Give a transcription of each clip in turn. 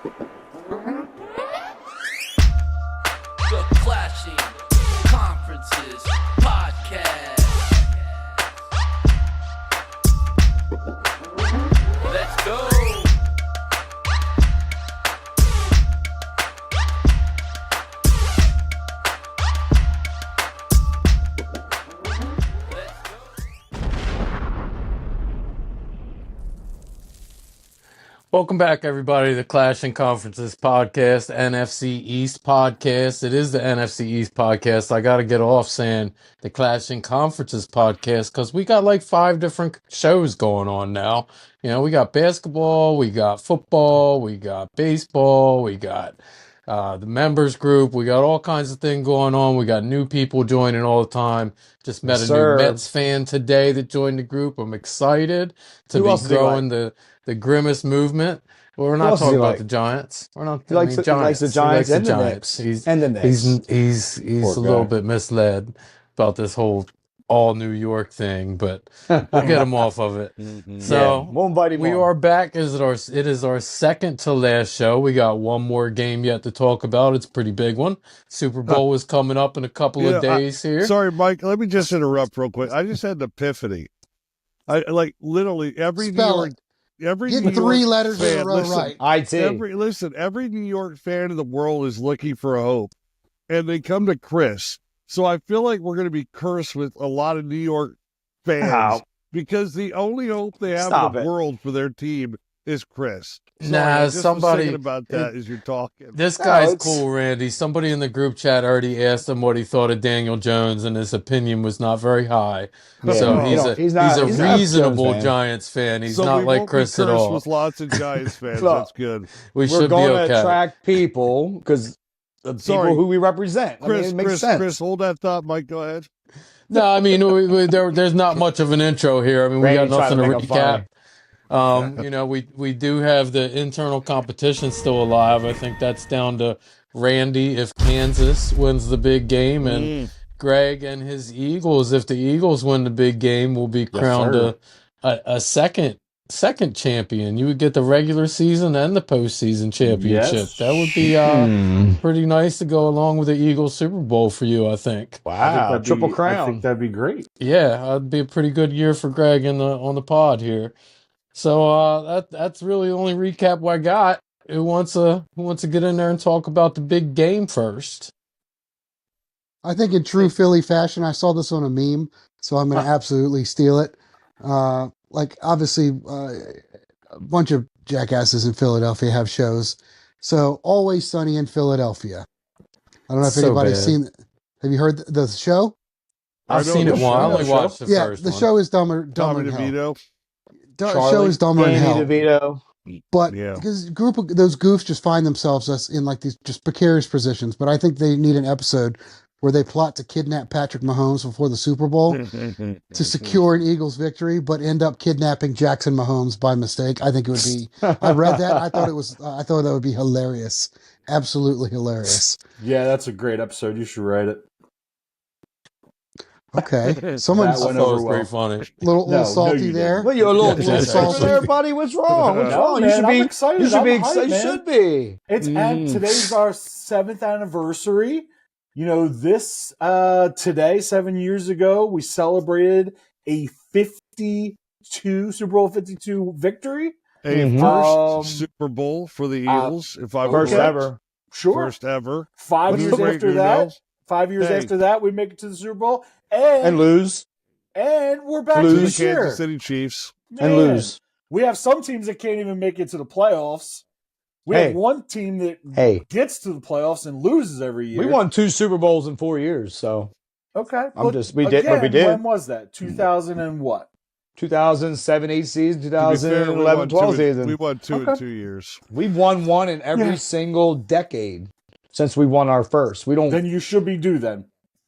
The Clashing Conferences Podcast. Let's go. Welcome back, everybody, to the Clashing Conferences Podcast, NFC East Podcast. It is the NFC East Podcast. I got to get off saying the Clashing Conferences Podcast because we got like 5 different shows going on now. You know, we got basketball, we got football, we got baseball, we got the members group. We got all kinds of things going on. We got new people joining all the time. Just met a new Mets fan today that joined the group. I'm excited to be growing the Grimace movement. Well, we're not talking about the Giants. We're not. He likes the Giants and the Knicks. He's a little bit misled about this whole all New York thing, but we'll get him off of it. So we are back. It is our second to last show. We got one more game yet to talk about. It's a pretty big one. Super Bowl is coming up in a couple of days here. Sorry, Mike. Let me just interrupt real quick. I just had an epiphany. I like literally every New York. Every Get New 3 York letters fan, in a row listen, right. Every New York fan in the world is looking for a hope, and they come to Chris. So I feel like we're going to be cursed with a lot of New York fans because the only hope they have in the world for their team is Chris. Nah, somebody was thinking about that as you're talking. This guy's cool, Randy. Somebody in the group chat already asked him what he thought of Daniel Jones, and his opinion was not very high. So he's a reasonable Giants fan. He's not like Chris at all. With lots of Giants fans, that's good. We're should going be okay. to attract people because of people who we represent. Chris, Chris, hold that thought, Mike. Go ahead. No, I mean there's not much of an intro here. I mean we got nothing to recap. You know, we do have the internal competition still alive. I think that's down to Randy if Kansas wins the big game, and Greg and his Eagles. If the Eagles win the big game, will be crowned a second champion. You would get the regular season and the postseason championship. Yes. That would be pretty nice to go along with the Eagles Super Bowl for you, I think. Wow, triple crown. I think that'd be great. Yeah, that'd be a pretty good year for Greg on the pod here. So that's really the only recap I got. Who wants to get in there and talk about the big game first? I think in true Philly fashion, I saw this on a meme, so I'm going to absolutely steal it. Obviously, a bunch of jackasses in Philadelphia have shows. So, Always Sunny in Philadelphia. I don't know if anybody's seen it. Have you heard the show? I've seen it once. I only watched the first one. The show is dumber than hell. The show is dumber than hell. DeVito. But because those goofs just find themselves in like these just precarious positions. But I think they need an episode where they plot to kidnap Patrick Mahomes before the Super Bowl to secure an Eagles victory, but end up kidnapping Jackson Mahomes by mistake. I think it would be. I read that. I thought that would be hilarious. Absolutely hilarious. Yeah, that's a great episode. You should write it. Okay, someone's pretty funny. Little salty there. Well, you're a little salty there, buddy. What's wrong? What's wrong? Man, you should be excited. You should I'm be hyped, excited. You man. should be. It's and today's our 7th anniversary. You know, today, 7 years ago, we celebrated a 52 Super Bowl 52 victory. A first Super Bowl for the Eagles, if I'm first ever. Sure. First ever. 5 years after that. 5 years after that, we make it to the Super Bowl and lose. And we're back to this the year. Kansas City Chiefs. Man, and lose. We have some teams that can't even make it to the playoffs. We have one team that gets to the playoffs and loses every year. We won 2 Super Bowls in 4 years, so okay. We did. When was that? 2000 and what? 2007 8 season, 2011 12 season. We won 2 in 2 years. We've won 1 in every single decade since we won our first. We don't. Then you should be due. Then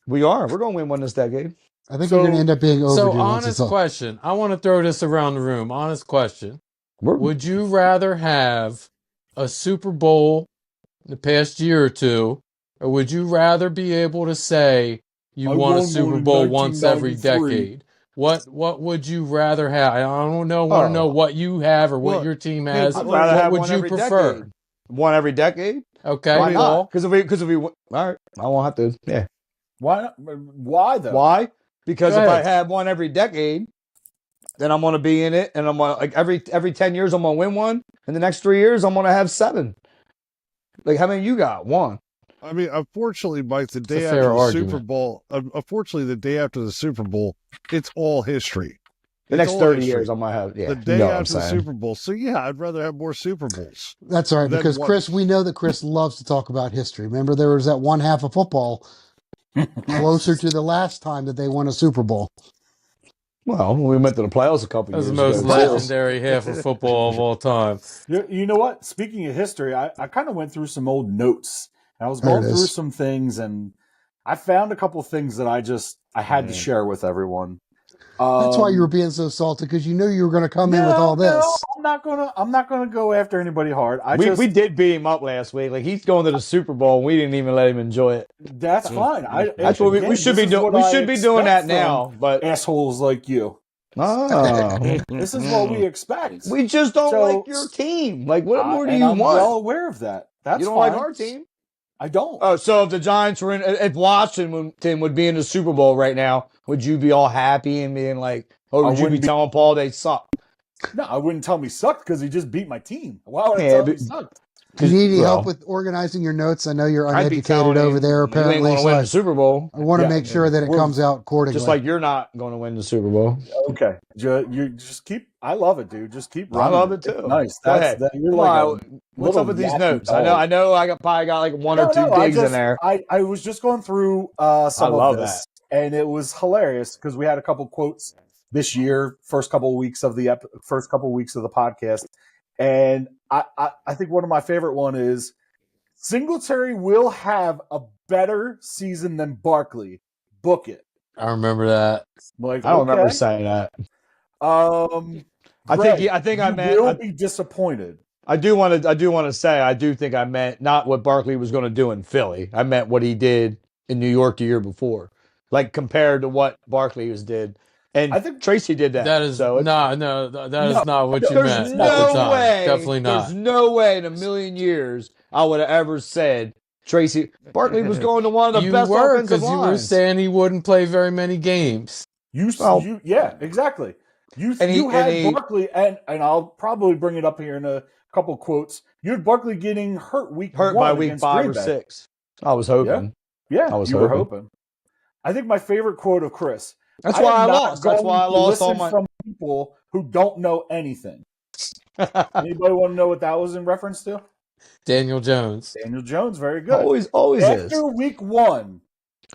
we are. We're going to win 1 this decade. I think we're going to end up being overdue. So, honest question. I want to throw this around the room. Honest question. Would you rather have a Super Bowl in the past year or two, or would you rather be able to say you won a Super Bowl once every decade? What would you rather have? I don't know. Want to know what you have or what your team has. I'd rather what have would one you every prefer? decade. One every decade? Okay. Why well, not? Because if we all right, I won't have to. Yeah. Why not? Why though? Why? Because Go if I ahead. have one every decade, then I'm gonna be in it, and I'm gonna, like every 10 years I'm gonna win one. In the next 3 years, I'm gonna have 7. Like how many you got? 1. I mean, unfortunately, Mike, the day a after fair the argument. Super Bowl, unfortunately, the day after the Super Bowl, it's all history. The It's next all 30 history. years, I might have. Yeah. The you day know what I'm after the saying. Super Bowl. So yeah, I'd rather have more Super Bowls. That's all right, Then because what? Chris, we know that Chris loves to talk about history. Remember, there was that one half of football closer to the last time that they won a Super Bowl. Well, we went to the playoffs a couple that's years the most ago. legendary half of football of all time. You know what? Speaking of history, I kind of went through some old notes. And I was There going it through is. some things, and I found a couple things that I had to share with everyone. That's why you were being so salty, because you knew you were going to come in with all this. No, I'm not gonna go after anybody hard. We did beat him up last week. Like he's going to the Super Bowl, and we didn't even let him enjoy it. That's fine. That's what we should be doing. We should be doing that now. But assholes like you. This is what we expect. we just don't So- like your team. Like what more do and you I'm want? well aware of that. That's You don't fine. like our team? I don't. Oh, so if the Giants were in, if Washington would be in the Super Bowl right now, would you be all happy and being like, or I would you be wouldn't be- telling Paul they suck? No, I wouldn't tell him he sucked because he just beat my team. Why would I Yeah, tell him but- he sucked? Do you need any Bro. help with organizing your notes? I know you're I'd be uneducated telling over him, there, you ain't apparently. going to So win I the Super Bowl. want to Yeah. make sure that it We're- comes out accordingly. Just like you're not going to win the Super Bowl. Okay, you just keep. I love it, dude. Just keep I running. love it too. It's nice. Go ahead. You're Come like on, a what's little up with these yappy notes? dog. I know. I probably got like one or two digs in there. I was just going through some I love of this, and it was hilarious because we had a couple quotes this year, first couple of weeks of the podcast, and I think one of my favorite one is Singletary will have a better season than Barkley. Book it. I remember that. I'm like, I don't remember okay. saying that. I think I meant- will be disappointed. I do want to say I do think I meant not what Barkley was going to do in Philly. I meant what he did in New York the year before, like compared to what Barkley did. And I think- Tracy did that. That is so that is not what you there's meant. at the no time. way. Definitely not. There's no way in a million years I would have ever said Tracy Barkley was going to one of the You best were, offensive because you were lines. saying he wouldn't play very many games. Yeah, exactly. You had Barkley, and I'll probably bring it up here in a couple quotes. You had Barkley getting hurt by week against 5 Green or Bay. 6. I was hoping. Yeah, I was you were hoping. hoping. I think my favorite quote of Chris. That's I why I am not lost. That's going why I to lost all listen my. from people who don't know anything. Anybody want to know what that was in reference to? Daniel Jones. Daniel Jones, very good. Always is. After week 1,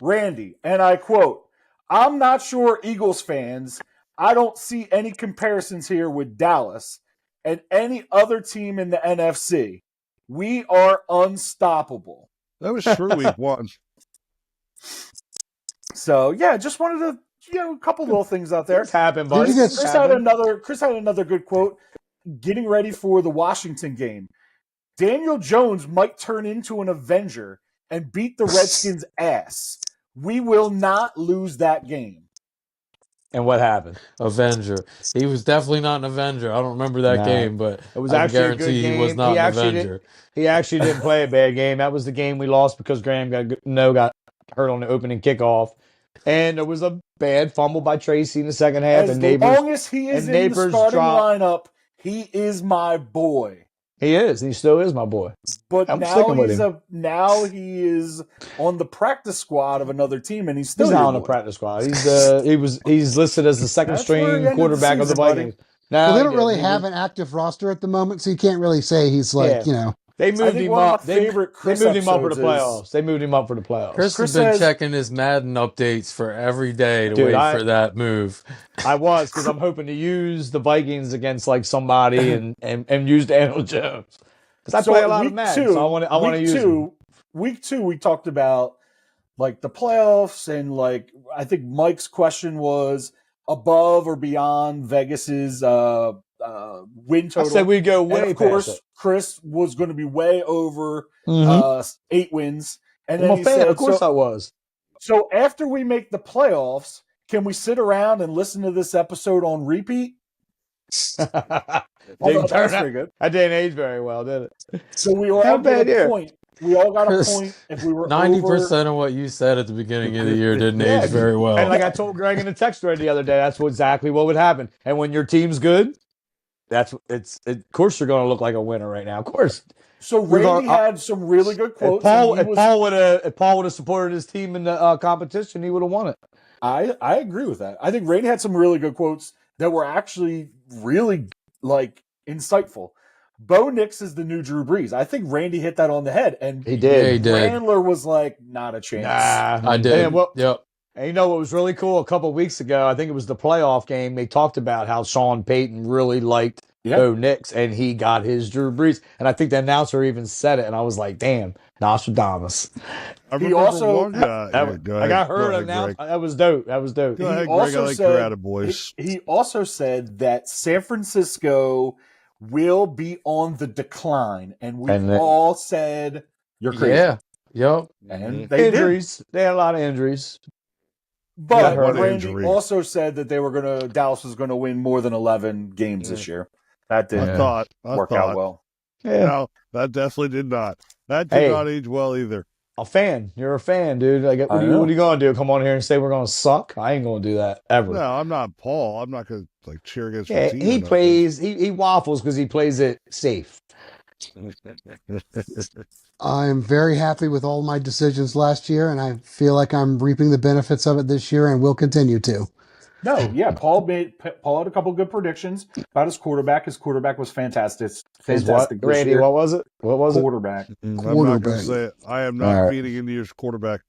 Randy, and I quote, "I'm not sure Eagles fans, I don't see any comparisons here with Dallas and any other team in the NFC. We are unstoppable." That was true week 1. So, yeah, just wanted to, a couple little things out there. Things happen, buddy. Did you get- Chris had another good quote getting ready for the Washington game. Daniel Jones might turn into an Avenger and beat the Redskins' ass. We will not lose that game. And what happened? Avenger. He was definitely not an Avenger. I don't remember that No. game, but It was I actually a guarantee good he game. was not He an actually Avenger. He actually didn't play a bad game. That was the game we lost because Graham got hurt on the opening kickoff. And there was a bad fumble by Tracy in the second half. As and Neighbors, long as he is and in the Neighbors starting dropped. lineup, he is my boy. He is. He still is my boy. But I'm now sticking with now he is on the practice squad of another team, and he's still He's not your on the boy. practice squad. He's listed as the second That's where he string ended quarterback the of the season, buddy. Vikings. No, Well, they he don't really didn't. have an active roster at the moment, so you can't really say he's like, They I moved think him one of up. my They favorite Chris moved him up for the episodes playoffs. They moved him up for the playoffs. Chris has Chris been says- checking his Madden updates for every day to Dude, wait for that move. I was because I'm hoping to use the Vikings against like somebody and use Daniel Jones because I play a lot of Madden. So I want to use him. Week 2, we talked about like the playoffs, and like I think Mike's question was above or beyond Vegas's win I total. said we go way and of course, past it. Chris was going to be way over Mhm. 8 wins. And I'm then a he fan. said, Of course I was. so after we make the playoffs, can we sit around and listen to this episode on repeat? Didn't turn That's out- pretty good. That didn't age very well, did it? So we all Not got bad a year. point. We all got a Chris, point if we were 90% of what you said at the beginning of the year didn't Yeah, age very well. And like I told Greg in the text thread the other day, that's exactly what would happen. And when your team's good, of course you're going to look like a winner right now. Of course. So Randy had some really good quotes. If Paul would have supported his team in the competition, he would have won it. I agree with that. I think Randy had some really good quotes that were actually really insightful. Bo Nix is the new Drew Brees. I think Randy hit that on the head, and He did. Yeah, he did. Randler was like, not a chance. Nah, I did. And you know what was really cool? A couple of weeks ago, I think it was the playoff game. They talked about how Sean Payton really liked Bo Nix, and he got his Drew Brees. And I think the announcer even said it, and I was like, "Damn, Nostradamus." He also, I got heard announced. That was dope. Go ahead, Greg. I also like said- your attaboys. he also said that San Francisco will be on the decline, and we all said, "You're crazy." Yeah. Yep. And they Injuries. did. They had a lot of injuries. But one Randy injury. also said that Dallas was going to win more than 11 games this year. That didn't Yeah. work out well. Yeah. No, that definitely did not. That did not age well either. A fan. You're a fan, dude. Like, what I are know. you going to do? Come on here and say we're going to suck? I ain't going to do that ever. No, I'm not Paul. I'm not going to cheer against Yeah, my team. he plays. He waffles because he plays it safe. I'm very happy with all my decisions last year, and I feel like I'm reaping the benefits of it this year, and will continue to. No, yeah, Paul had a couple good predictions about his quarterback. His quarterback was fantastic. Fantastic this Randy, year. what was it? What was Quarterback. I'm not going to Quarterback. say it. I am not All right. feeding into your quarterback.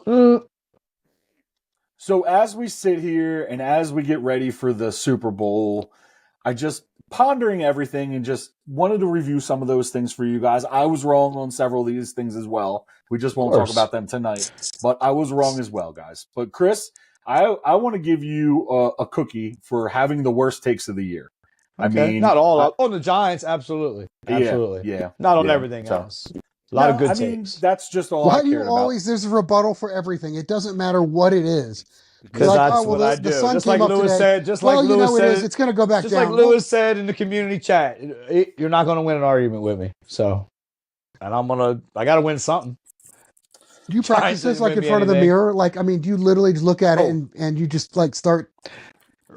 it? So as we sit here and as we get ready for the Super Bowl, I just pondering everything and just wanted to review some of those things for you guys. I was wrong on several of these things as well. We just won't talk about them tonight, but I was wrong as well, guys. But Chris, I want to give you a cookie for having the worst takes of the year. I mean, not all on the Giants, absolutely. Yeah. Not on Yeah. everything So- else. A lot of good takes. takes. That's just all Why I do you cared about. always, there's a rebuttal for everything. It doesn't matter what it is. Because Like, that's oh, well, what I do. the sun Just came like up Lewis today. said. Just Well, like you Lewis know it said. is. It's going to go back Just down. like Lewis said in the community chat, you're not going to win an argument with me. So, and I got to win something. Do you practice Giants this didn't like win in me front of the anything. mirror? Like, I mean, do you literally just look at it and you just like start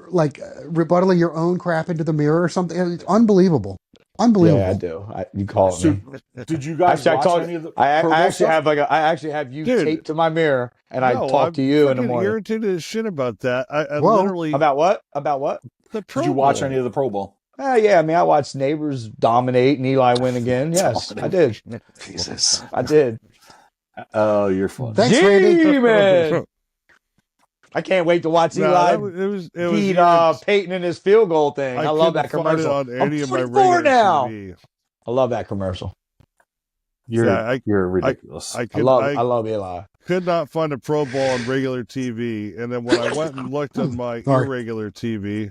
like rebuttaling your own crap into the mirror or something? It's unbelievable. Unbelievable. Yeah, I do. You call it me. Did you guys Actually, watch any of the I Pro Bowl actually stuff? I actually have you Dude. taped to my mirror, and I No, talk I'm to you in the fucking morning. irritated as shit about that. I Whoa. literally About what? About what? the Pro Did you watch Bowl. any of the Pro Bowl? Yeah, I mean, I watched Neighbors dominate and Eli win again. Yes, I did. Jesus. I did. Oh, you're funny. Thanks, Randy. G-Man! I can't wait to watch No, Eli it was beat irrit- Peyton in his field goal thing. I love that couldn't find it commercial. on any I'm of my 24 regular now. TV. I love that commercial. You're ridiculous. I I could love Eli. could not find a Pro Bowl on regular TV, and then when I went and looked on my Sorry. irregular TV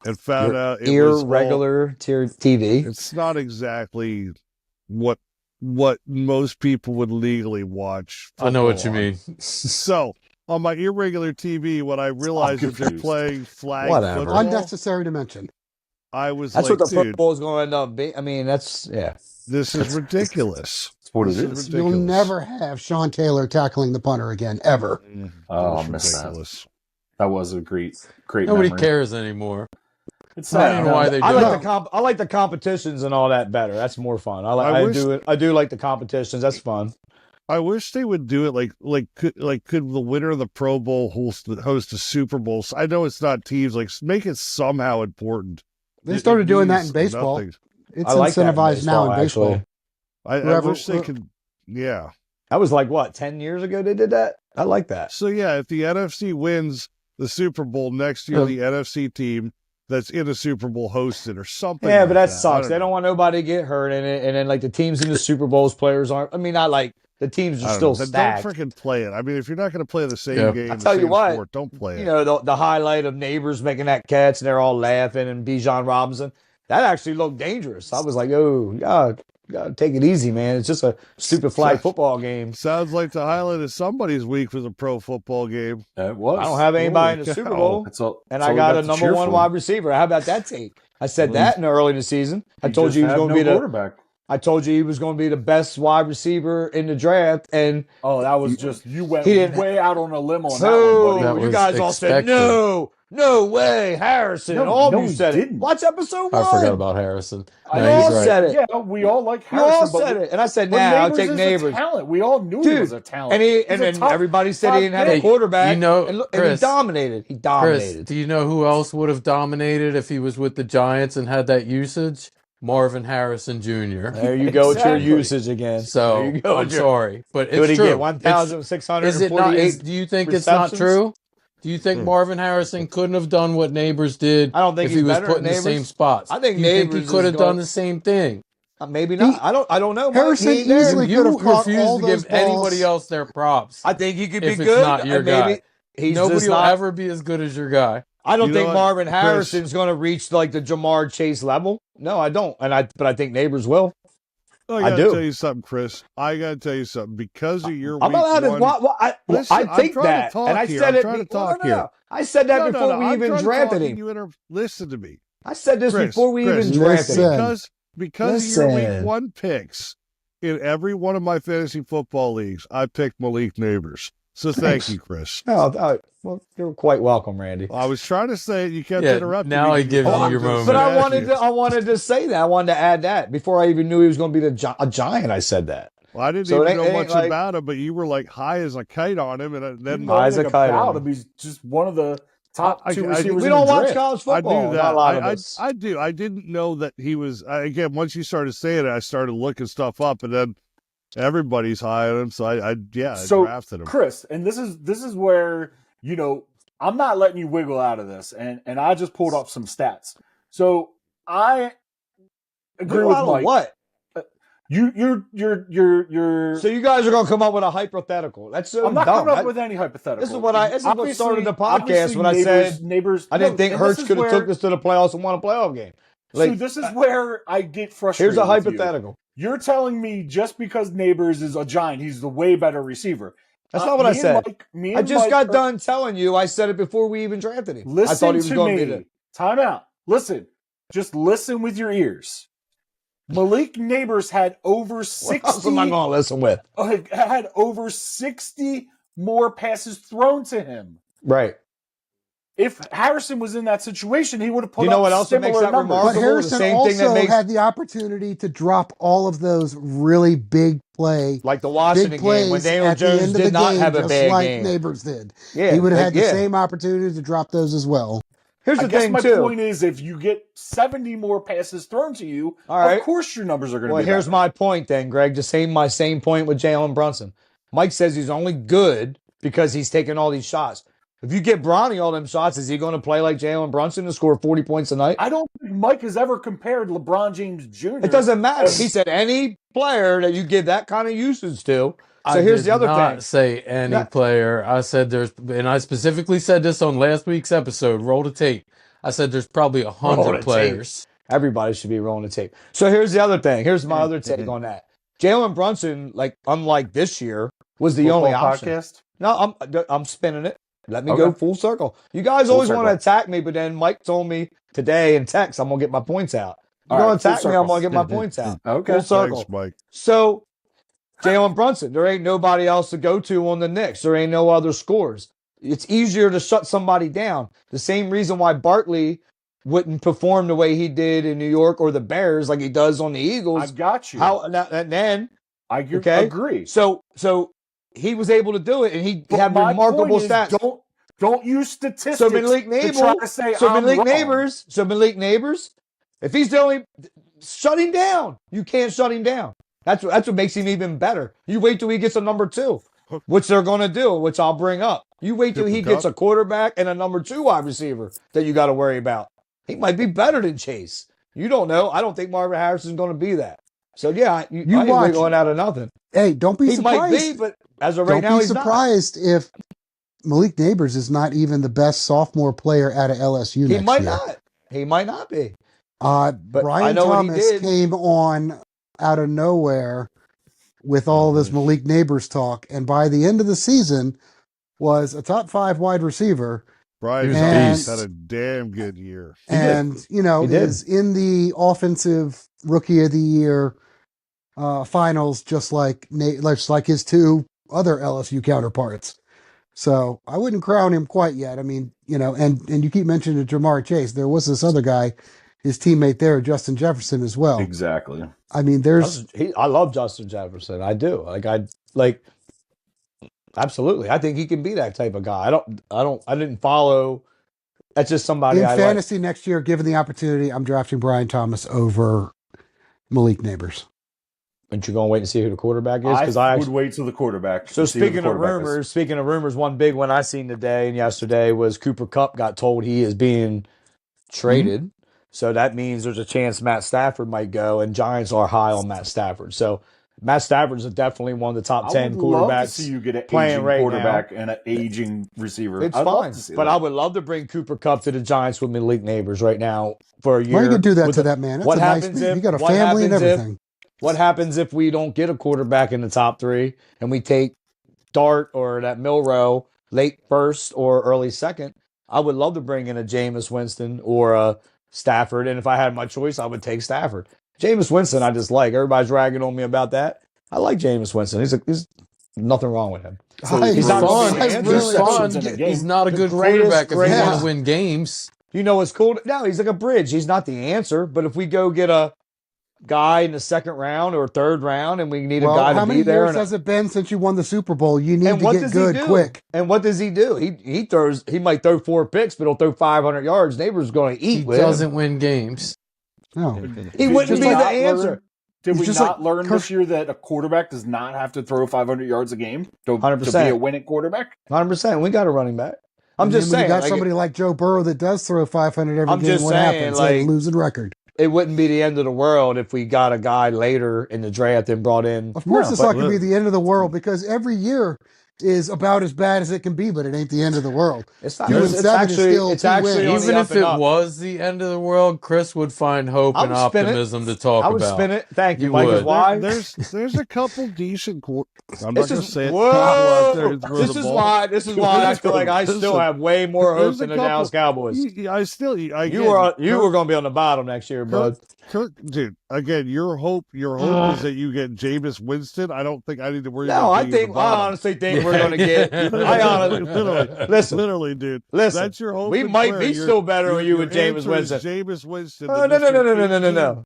and found out it was all- Irregular TV. it's not exactly what most people would legally watch. I know what football you on. mean. So on my irregular TV, when I realized that they're confused. playing flag Whatever. football, Unnecessary to mention. I was That's like, what the dude, football is going to end up being. I mean, this is ridiculous. That's what it This is. ridiculous. You'll never have Sean Taylor tackling the punter again, ever. Oh, I It's missed that. ridiculous. That was a great Nobody memory. cares anymore. It's I don't sad. know why they do I it. like I like the competitions and all that better. That's more fun. I do like the competitions. That's fun. I wish they would do it could the winner of the Pro Bowl host the Super Bowl? I know it's not teams, like make it somehow important. They It started doing that means in baseball. nothing. It's I like that in incentivized now in baseball, baseball. actually. I Whoever- wish they could. Yeah. That was like what 10 years ago they did that. I like that. So yeah, if the NFC wins the Super Bowl next year, the NFC team that's in the Super Bowl hosts it or something. Yeah, like but that I sucks. They know. don't want nobody to get hurt in it, and then like the teams in the Super Bowls players aren't. I mean, not like the teams I are don't still know. Then stacked. don't freaking play it. I mean, if you're not going to play the same Yeah. game, I the tell you same what, sport, don't play it. You know, the highlight of Neighbors making that catch and they're all laughing and Bijan Robinson. That actually looked dangerous. I was like, oh, God. You gotta take it easy, man. It's just a stupid flag football game. Sounds like the highlight of somebody's week was a pro football game. It was. I don't have anybody in the Super Bowl, and I got a number one wide receiver. How about that take? I said that in the early in the season. I told you he was going to be the quarterback. I told you he was going to be the best wide receiver in the draft, and that was just you went way out on a limb on that one, buddy. You guys all said no way, Harrison. All of you said it. Watch episode 1. I forgot about Harrison. You all said it. Yeah, we all like Harrison. You all said it, and I said, I'll take Neighbors. Talent. We all knew he was a talent. And then everybody said he didn't have a quarterback. And Chris, he dominated. He dominated. Chris, do you know who else would have dominated if he was with the Giants and had that usage? Marvin Harrison Jr. There you go with your usage again. So I'm sorry, but it's true. He get 1,648? Do you think it's not true? Do you think Marvin Harrison couldn't have done what Neighbors did? I don't think if he was put in the same spots. I think Neighbors he could have done the same thing. Maybe not. I don't know. Harrison easily could have caught all those give anybody else their props. I think he could be if good. It's not your guy. Nobody will not ever be as good as your guy. I don't think Marvin Harrison's going to reach like the Jamar Chase level. No, I don't. But I think Neighbors will. I got to tell you something, Chris. I got to tell you something. Because of your I'm allowed to. Listen, I think that, and I said it. I said that before we even drafted him. Listen to me. I said this before we even drafted him. Because of your week 1 picks in every one of my fantasy football leagues, I picked Malik Neighbors. So thank you, Chris. Well, you're quite welcome, Randy. I was trying to say it. You kept interrupting me. Now I give you your moment. But I wanted to say that. I wanted to add that. Before I even knew he was going to be a Giant, I said that. Well, I didn't even know much about him, but you were like high as a kite on him. And then high as a kite on him. He's just one of the top 2 receivers. We don't watch college football. I do that. I do. I didn't know that he was, again, once you started saying it, I started looking stuff up, and then everybody's high on him, so I drafted him. Chris, and this is where, I'm not letting you wiggle out of this, and I just pulled up some stats. So I agree with Mike. What? You're. So you guys are going to come up with a hypothetical? That's so dumb. I'm not coming up with any hypothetical. This is what started the podcast when I said Neighbors. I didn't think Hurts could have took this to the playoffs and won a playoff game. So this is where I get frustrated. Here's a hypothetical. You're telling me just because Neighbors is a Giant, he's the way better receiver. That's not what I said. I just got done telling you. I said it before we even drafted him. I thought he was going to be the time out. Listen. Just listen with your ears. Malik Neighbors had over 60. What else am I going to listen with? Had over 60 more passes thrown to him. Right. If Harrison was in that situation, he would have put up what else makes that numbers. remarkable? But Harrison had the opportunity to drop all of those really big play, like the Washington game when Daniel Jones did not have a bad like game. Neighbors did. Yeah, he would have had the same opportunity to drop those as well. Here's the thing, my point is, if you get 70 more passes thrown to you, of course your numbers are going to be better. Here's my point then, Greg. My same point with Jalen Brunson. Mike says he's only good because he's taking all these shots. If you get Bronny all them shots, is he going to play like Jalen Brunson and score 40 points a night? I don't think Mike has ever compared LeBron James Jr. It doesn't matter. He said any player that you give that kind of usage to. So here's the other thing. I did not say any player. I said and I specifically said this on last week's episode, roll the tape. I said there's probably 100 players. Everybody should be rolling the tape. So here's the other thing. Here's my other take on that. Jalen Brunson, unlike this year, was the only option. Podcast? No, I'm spinning it. Let me go full circle. You guys always want to attack me, but then Mike told me today in text, I'm going to get my points out. You're going to attack me, I'm going to get my points out. Okay. Full circle. Thanks, Mike. So, Jalen Brunson, there ain't nobody else to go to on the Knicks. There ain't no other scores. It's easier to shut somebody down. The same reason why Barkley wouldn't perform the way he did in New York or the Bears like he does on the Eagles. I got you. And then I agree. So he was able to do it, and he had remarkable stats. Don't use statistics. So Malik Neighbors, if he's the only, shut him down. You can't shut him down. That's what makes him even better. You wait till he gets a number 2, which they're going to do, which I'll bring up. You wait till he gets a quarterback and a number 2 wide receiver that you got to worry about. He might be better than Chase. You don't know. I don't think Marvin Harrison's going to be that. So yeah, I ain't going out of nothing. Hey, don't be surprised. He might be, but as of right now, he's not. Don't be surprised if Malik Neighbors is not even the best sophomore player out of LSU next year. He might not. He might not be. Brian Thomas came on out of nowhere with all this Malik Neighbors talk, and by the end of the season was a top 5 wide receiver. Brian was a and, beast. had a damn good year. And, you know, is in the offensive rookie of the year finals, just like his 2 other LSU counterparts. So I wouldn't crown him quite yet. I mean, you know, and you keep mentioning Jamar Chase. There was this other guy, his teammate there, Justin Jefferson, as well. Exactly. I mean, I love Justin Jefferson. I do. Absolutely. I think he can be that type of guy. I didn't follow. That's just somebody in I fantasy next year, given the opportunity, I'm drafting Brian Thomas over Malik Neighbors. Aren't you going to wait and see who the quarterback is? Because I would wait till the quarterback. So speaking of rumors, one big one I seen today and yesterday was Cooper Kupp got told he is being traded. Mm-hmm. So that means there's a chance Matt Stafford might go, and Giants are high on Matt Stafford. So Matt Stafford is definitely one of the top 10 quarterbacks. I would love to see you get an aging quarterback and an aging receiver. It's fine, but I would love to bring Cooper Kupp to the Giants with Malik Neighbors right now for a year. Why you could do that to that man? That's what happens if you got a family and everything? What happens if we don't get a quarterback in the top 3 and we take Dart or that Milrow late first or early second? I would love to bring in a Jameis Winston or a Stafford, and if I had my choice, I would take Stafford. Jameis Winston, I just like. Everybody's ragging on me about that. I like Jameis Winston. He's nothing wrong with him. So he's not fun. He's not a good quarterback if you want to win games. You know what's cool? No, he's like a bridge. He's not the answer, but if we go get a guy in the second round or third round and we need a guy to be there. How many years has it been since you won the Super Bowl? You need to get good quick. And what does he do? He might throw 4 picks, but he'll throw 500 yards. Neighbors going to eat with him. He doesn't win games. No. He wouldn't be the answer. Did we not learn this year that a quarterback does not have to throw 500 yards a game to be a winning quarterback? 100%. We got a running back. I'm just saying. You got somebody like Joe Burrow that does throw 500 every game. What happens? Like losing record. It wouldn't be the end of the world if we got a guy later in the draft and brought in. Of course, it's not going to be the end of the world because every year is about as bad as it can be, but it ain't the end of the world. It's not. It's actually even if it was the end of the world, Chris would find hope and optimism to talk about. I would spin it. Thank you, Mike. Why? There's a couple decent. I'm not going to say it. This is why I feel like I still have way more hope than the Dallas Cowboys. You were going to be on the bottom next year, bud. Dude, again, your hope is that you get Jameis Winston. I don't think I need to worry about. I honestly think we're going to get. Literally, dude. Listen, that's your hope. We might be still better than you with Jameis Winston. Jameis Winston. No.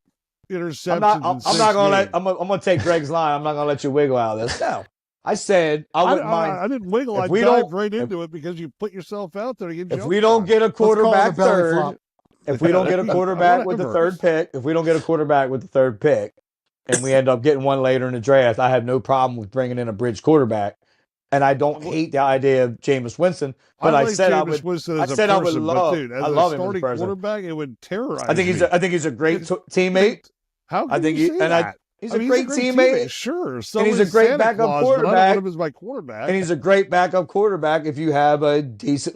Interceptions. I'm not going to let. I'm going to take Greg's line. I'm not going to let you wiggle out of this. No. I said I wouldn't mind. I didn't wiggle. I dived right into it because you put yourself out there. If we don't get a quarterback third. If we don't get a quarterback with the third pick, and we end up getting one later in the draft, I have no problem with bringing in a bridge quarterback. And I don't hate the idea of Jameis Winston, but I said I would love. Dude, as I love a him as a person. Quarterback, it would terrorize. I think he's a great teammate. How can you say that? He's a great teammate. Sure. So and he's a great backup quarterback. I don't want him as my quarterback. And he's a great backup quarterback if you have a decent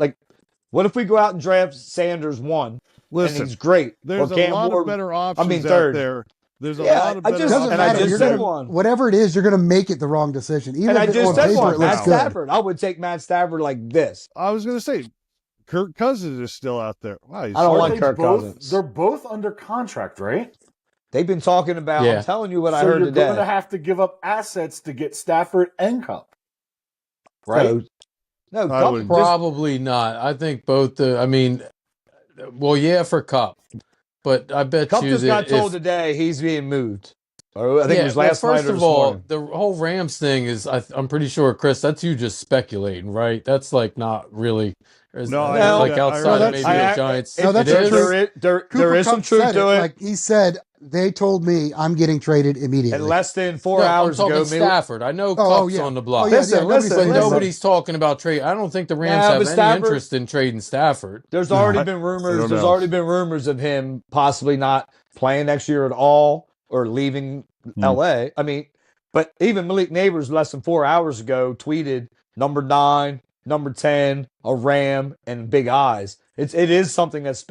what if we go out and draft Sanders 1? Listen, and he's great. There's a lot of better options out there. There's a lot of better options. I just said one. Whatever it is, you're going to make it the wrong decision. Even if on paper it looks good. Stafford. I would take Matt Stafford like this. I was going to say, Kirk Cousins is still out there. Wow, I don't like Kirk Cousins. They're both under contract, right? They've been talking about. I'm telling you what I heard today. You're going to have to give up assets to get Stafford and Cup, right? No, Cup probably not. I think both. For Cup, but I bet Cup you just got told today he's being moved. I think it was last night. First of all, the whole Rams thing is. I'm pretty sure, Chris, that's you just speculating, right? That's not really. Outside of maybe the Giants. No, that's true. There is some truth to it. Like he said, they told me I'm getting traded immediately. And less than 4 hours I'm ago. Stafford. I know Cup's on the block. Listen. Nobody's talking about trade. I don't think the Rams have any interest in trading Stafford. There's already been rumors. There's already been rumors of him possibly not playing next year at all or leaving L.A. But even Malik Neighbors less than 4 hours ago tweeted number 9, number 10, a Ram, and big eyes. It is something that's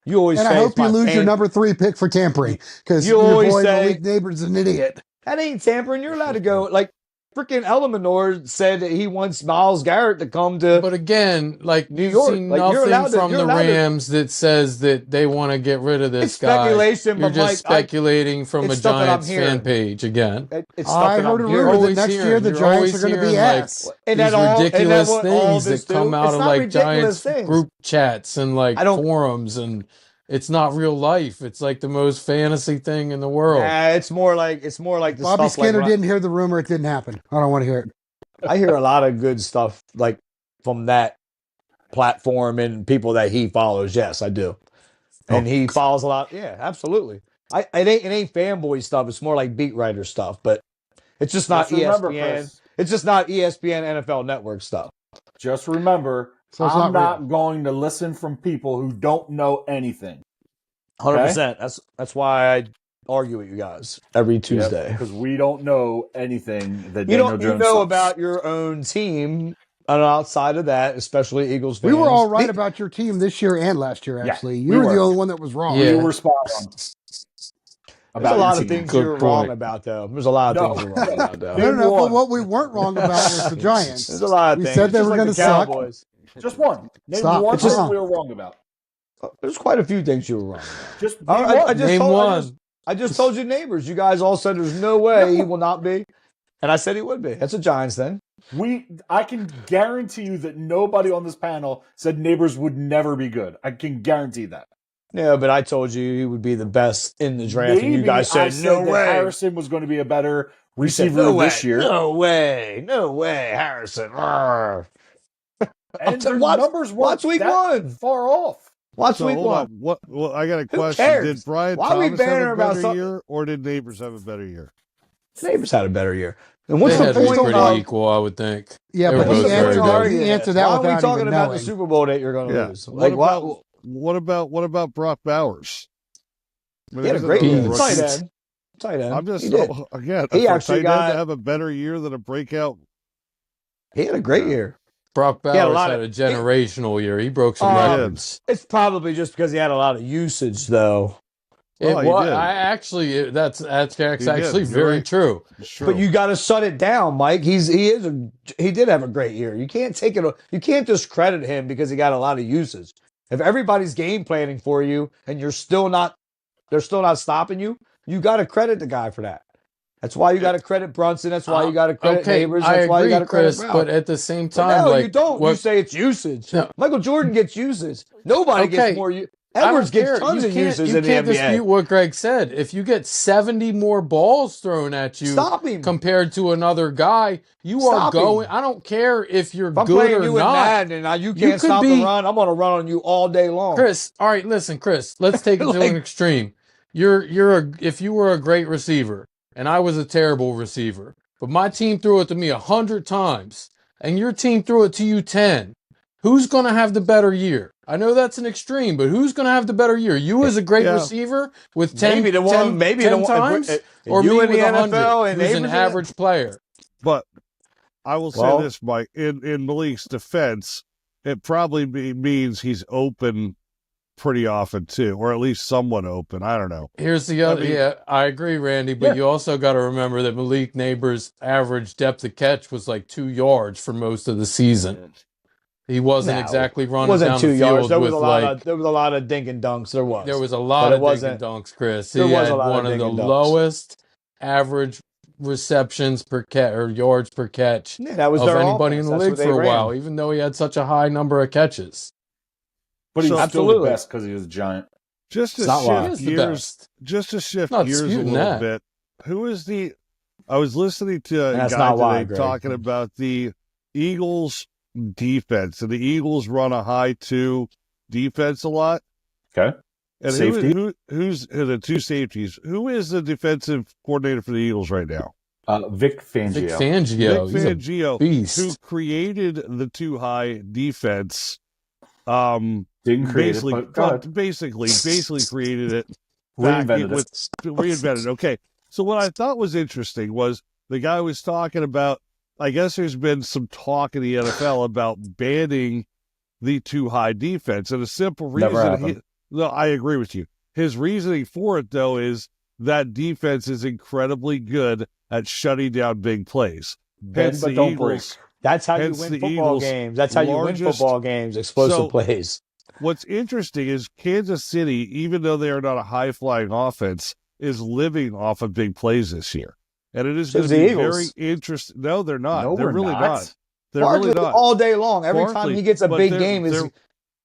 You always And say I hope it's you my lose your fan- number 3 pick for tampering because You your always boy say- Malik Neighbors is an idiot. That ain't tampering. You're allowed to go. Like, freaking Eleanor said that he wants Myles Garrett to come to. But again, like New you've York, seen like, you're nothing allowed to- from you're the allowed to- Rams that says that they want to get rid of this It's guy. speculation, You're but just Mike, speculating from it's a stuff that I'm Giants fan hearing. page again. It's stuff I that heard I'm a hearing. rumor that Always next hearing- year the you're Giants always are going to be hearing, like, ass. And these that all- and that ridiculous what all things this that come do? out It's of not like ridiculous Giants things. group chats and like I don't- forums, and it's not real life. It's like the most fantasy thing in the world. Nah, it's more like the Bobby stuff Skinner like didn't hear the rumor. It didn't happen. I don't want to hear it. I hear a lot of good stuff like from that platform and people that he follows. Yes, I do. And he follows a lot. Yeah, absolutely. It ain't fanboy stuff. It's more like beat writer stuff, but it's just not Just remember, ESPN. Chris. It's just not ESPN NFL Network stuff. Just remember, So it's I'm not not going to listen from people who don't know anything. 100%. That's why I argue with you guys every Tuesday. Because we don't know anything that You Daniel don't. Jones You know sucks. about your own team, and outside of that, especially Eagles fans. We were all right about your team this year and last year, Yeah, actually. we You were the were. only one that was wrong. Yeah. You were spot on. There's a your lot of team. things Good you were wrong point. about, though. There's a lot of No. things you're wrong about, though. No, Name but one. what we weren't wrong about was the Giants. There's a lot of We things. said they Just were like gonna the suck. Cowboys. Just one. Name Stop. one It's just- thing we were wrong about. There's quite a few things you were wrong about. Just name I one. just Name told, one. I just told you neighbors. You guys all said there's no way he will not be. And I said he would be. That's a Giants thing. I can guarantee you that nobody on this panel said Neighbors would never be good. I can guarantee that. Yeah, but I told you he would be the best in the draft. and you guys I said, no that way. Harrison was going to be a better You said, receiver no this way. year. No way. No way, Harrison. Arr. And tell- their watch- numbers watch weren't week that one. far off. Watch So week hold one. on. What? Well, I got a Who question. cares? Did Brian Why are we Thomas have banter a about better something- year, or did Neighbors have a better year? Neighbors had a better year. And They what's had the to be point pretty of equal, I would think. Yeah, They but were he both very answered, good. he answered that Why are we without talking even about knowing. the Super Bowl that you're going to Yeah. lose? What Like, what about Brock Bowers? I mean, he had a there's great another year. rookie. Tight end. Tight end. I'm just he did. again. He For a actually tight end got- to have a better year than a breakout. He had a great year. Brock had a Bowers lot had of- a generational year. He broke some Oh, records. It's probably just because he had a lot of usage, though. It Oh, he was. did. That's actually did. You're very right. true. Sure. But you got to shut it down, Mike. He did have a great year. You can't take it. You can't discredit him because he got a lot of usage. If everybody's game planning for you and they're still not stopping you, you got to credit the guy for that. That's why you got to credit Brunson. That's why you got to credit Okay, Neighbors. I That's why you agree, got to credit Chris. Brown. But at the same But time, no, like you don't. what- You say it's usage. No. Michael Jordan gets usage. Nobody Okay. gets more. Edwards I don't gets care. tons You of can't- usage You in the can't NBA. dispute what Greg said. If you get 70 more balls thrown at you Stop him. compared to another guy, you Stop are going. him. I don't care if you're If I'm good playing or you in not. Madden and you can't could stop be- the run, I'm going to run on you all day long. Chris, all right, listen, Chris, let's take it to Like- an extreme. If you were a great receiver and I was a terrible receiver, but my team threw it to me 100 times and your team threw it to you 10, who's going to have the better year? I know that's an extreme, but who's going to have the better year? You as a great Yeah. receiver with 10, Maybe the one- 10 maybe 10 the one- times, or you me in the with 100, NFL and who's an Neighbors in- average player? But I will say Well- this, Mike. In Malik's defense, it probably means he's open pretty often too, or at least somewhat open. I don't know. Here's the other. mean- Yeah, I agree, Randy. But you also got to remember that Malik Neighbors' average depth of catch was like 2 yards for most of the season. He wasn't No, exactly It running wasn't down 2 the yards. field There was with a lot like. of dink and dunks. There was. There was a But lot it of dink and wasn't- dunks, Chris. there He was had a lot of one of dink the and dunks. lowest average receptions per catch or yards per catch Yeah, that was of their anybody offense. in the That's league what they for a ran. while, even though he had such a high number of catches. But he So- was still Absolutely. the best because he was a giant. Just to It's not why. He shift is the gears, best. just to shift Not gears a disputing little that. bit. Who is the? I was listening to a That's guy not today why, Greg. talking about the Eagles defense, and the Eagles run a high 2 defense a lot. Okay. And Safety? who's the 2 safeties? Who is the defensive coordinator for the Eagles right now? Vic Fangio. Vic Fangio, Vic he's a Fangio, beast. who created the 2 high defense. Didn't create Basically, it, but go ahead. basically created it. back Reinvented it. Reinvented. Okay. So what I thought was interesting was the guy was talking about, I guess there's been some talk in the NFL about banning the 2 high defense. And a simple Never reason happened. No, I agree with you. His reasoning for it, though, is that defense is incredibly good at shutting down big plays. Bend but don't break. That's how you hence win the football Eagles' games. That's how you win largest- football games. Explosive So- plays. What's interesting is Kansas City, even though they are not a high-flying offense, is living off of big plays this year. And it is going to the be Eagles. very interesting. No, they're not. No, they're we're really not. not. They're Barkley really not. all day long. Every time Barkley, he gets a but big they're- game, is they're-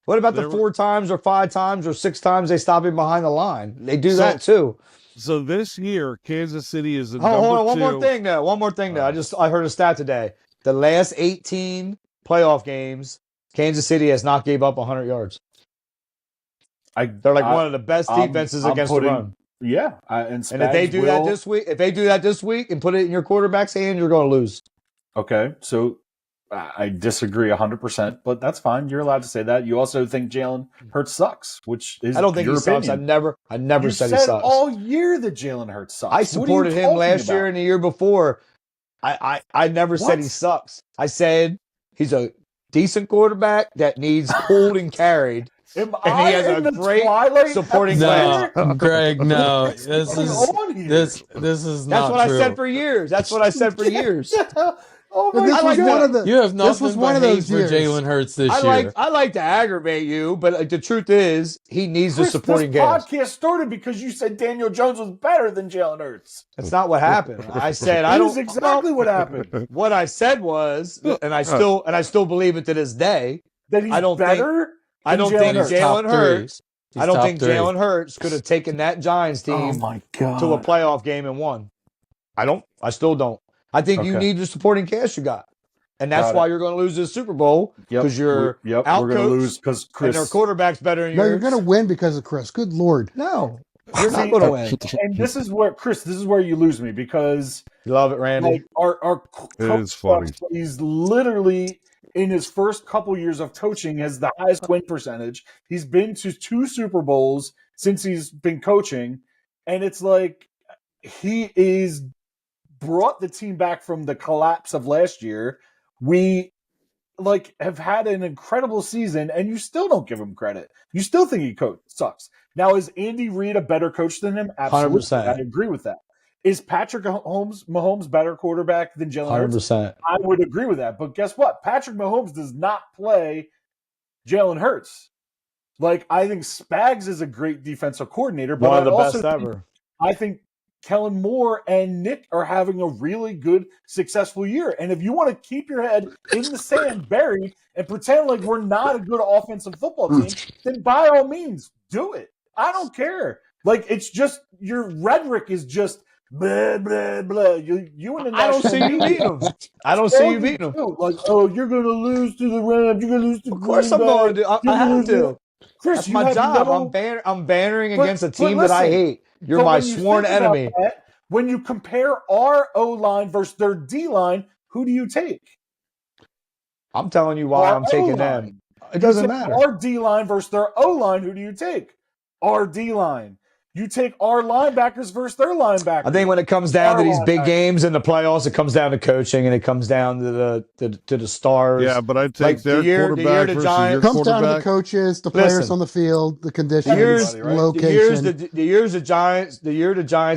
what about the they're- 4 times or 5 times or 6 times they stop him behind the line? They do So- that too. So this year, Kansas City is the Hold number on, one 2. more thing though. One more thing though. I heard a stat today. The last 18 playoff games, Kansas City has not gave up 100 yards. They're like one of the best defenses against the run. Yeah, and And if they do that this week, and put it in your quarterback's hand, you're going to lose. Okay, so I disagree 100%, but that's fine. You're allowed to say that. You also think Jalen Hurts sucks, which is I don't think your he sucks. opinion. I never You said he sucks. all year that Jalen Hurts sucks. I What are you supported him talking last about? year and the year before. I never said What? he sucks. I said he's a decent quarterback that needs pulled and carried. Am And he I has a in the great twilight supporting episode? No, Greg, no. What's This going is on here? this is That's not what true. I said for years. That's what I said for years. Oh But my this was God. one of the. You have This was nothing one but of hate those for years. Jalen Hurts this I year. like to aggravate you, but the truth is he needs Chris, the supporting this cast. podcast started because you said Daniel Jones was better than Jalen Hurts. That's not what happened. I said I That don't is exactly what happened. What I said was, and I still believe it to this day. That he's I don't better. I don't Jalen think Hurts. Top Jalen three. Hurts. He's I don't top think three. Jalen Hurts could have taken that Giants Oh team my God. to a playoff game and won. I still don't. I think you Okay. need the supporting cast you got. And that's Got why it. you're going to lose this Super Bowl because you're we're out going to lose because and Chris. their quarterback's better than No, yours. you're going to win because of Chris. Good Lord. No, you're not going to win. And this is where Chris. This is where you lose me because Love it, Randy. like our It coach is funny. sucks, but he's literally in his first couple years of coaching has the highest win percentage. He's been to 2 Super Bowls since he's been coaching, and it's like he is brought the team back from the collapse of last year. We like have had an incredible season, and you still don't give him credit. You still think he sucks. Now, is Andy Reid a better coach than him? Absolutely, 100%. I agree with that. Is Patrick Mahomes better quarterback than Jalen Hurts? 100%. I would agree with that. But guess what? Patrick Mahomes does not play Jalen Hurts. Like, I think Spags is a great defensive coordinator, but One of the I also best think, ever. I think Kellen Moore and Nick are having a really good, successful year. And if you want to keep your head in the sand buried and pretend like we're not a good offensive football team, then by all means, do it. I don't care. Like, it's just your rhetoric is just blah, blah, blah. You and the I don't see you beating them. I don't see you beating them. Like, oh, you're going to lose to the Rams. You're going to lose to Of course I'm Green Bay. going to do. I have to. Chris, That's you my have job. no- I'm bannering But- against a but team that I listen, hate. You're but my when you sworn think about enemy. that, when you compare our O-line versus their D-line, who do you take? I'm telling you why Our I'm taking O-line. them. It doesn't You take matter. Our D-line versus their O-line, who do you take? Our D-line. You take our linebackers versus their linebackers. I think when it comes down to these big linebackers. games in the playoffs, it comes down to coaching and it comes down to the stars. Yeah, but I take Like their the year quarterback the versus Giants- your It comes down to the quarterback. coaches, the players Listen. on the field, the The conditions, years, Everybody, right? location. the years the Giants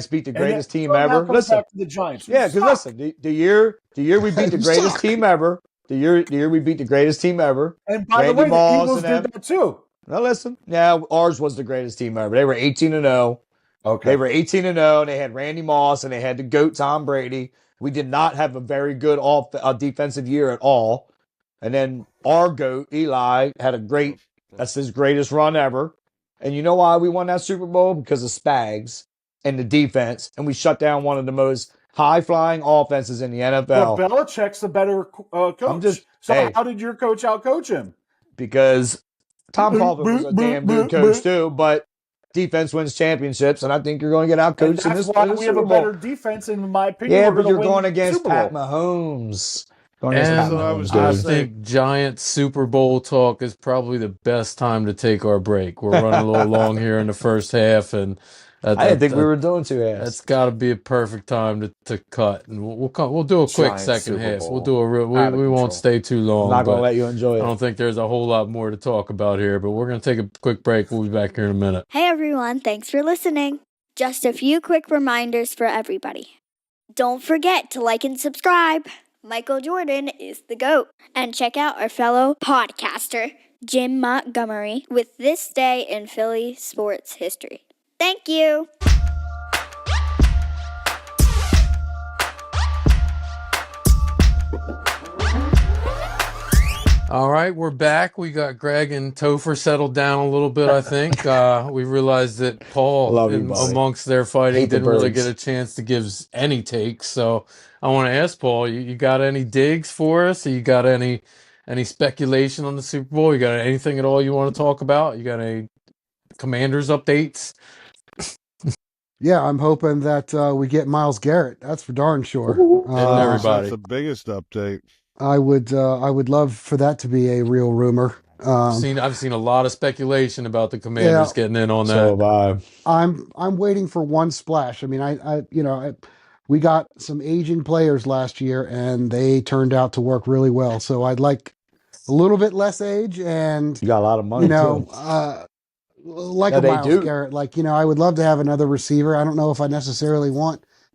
beat the And greatest then team somehow ever. comes Listen, back to the Giants. who yeah, because suck. listen, the year we beat the You greatest suck. team ever. The year we beat the greatest team ever. And by Randy the way, Moss the Eagles and did them. that too. Now listen, yeah, ours was the greatest team ever. They were 18-0. Okay. They were 18-0. They had Randy Moss and they had the GOAT Tom Brady. We did not have a very good defensive year at all. And then our GOAT, Eli, had that's his greatest run ever. And you know why we won that Super Bowl? Because of Spags and the defense. And we shut down one of the most high-flying offenses in the NFL. But Belichick's a better coach. Hey. How did your coach outcoach him? Because Tom Coughlin was a damn good coach too, but defense wins championships, and I think you're going to get And outcoached in that's this why in this we have Super a Bowl. better defense, in my opinion. Yeah, we're but gonna you're win going the against Super Pat Bowl. Mahomes. Don't ask And Pat what I Mahomes, was I gonna dude. say. think Giant Super Bowl talk is probably the best time to take our break. We're running a little long here in the first half, and that, I didn't that, think we that were doing two that's halves. got to be a perfect time to cut. And we'll do a quick Giant second Super half. We'll Bowl. do a real. Out of We won't control. stay too I'm long, not going to but let you enjoy I don't it. think there's a whole lot more to talk about here. But we're gonna take a quick break. We'll be back here in a minute. Hey everyone, thanks for listening. Just a few quick reminders for everybody. Don't forget to like and subscribe. Michael Jordan is the GOAT. And check out our fellow podcaster, Jim Montgomery, with This Day in Philly Sports History. Thank you. All right, we're back. We got Greg and Topher settled down a little bit, I think. We realized that Paul, Love you, buddy. amongst their fighting, Hate the didn't really birds. get a chance to give any takes. So I want to ask Paul, you got any digs for us? Or you got any speculation on the Super Bowl? You got anything at all you want to talk about? You got any Commanders updates? Yeah, I'm hoping that we get Myles Garrett. That's for darn sure. everybody. That's the biggest update. I would love for that to be a real rumor. I've seen a lot of speculation about the Commanders getting in on that. So have I. I'm waiting for one splash. I mean, we got some aging players last year, and they turned out to work really well. So I'd like a little bit less age, and You got a lot of money, too. Yeah, A they Myles do. Garrett. I would love to have another receiver. I don't know if I necessarily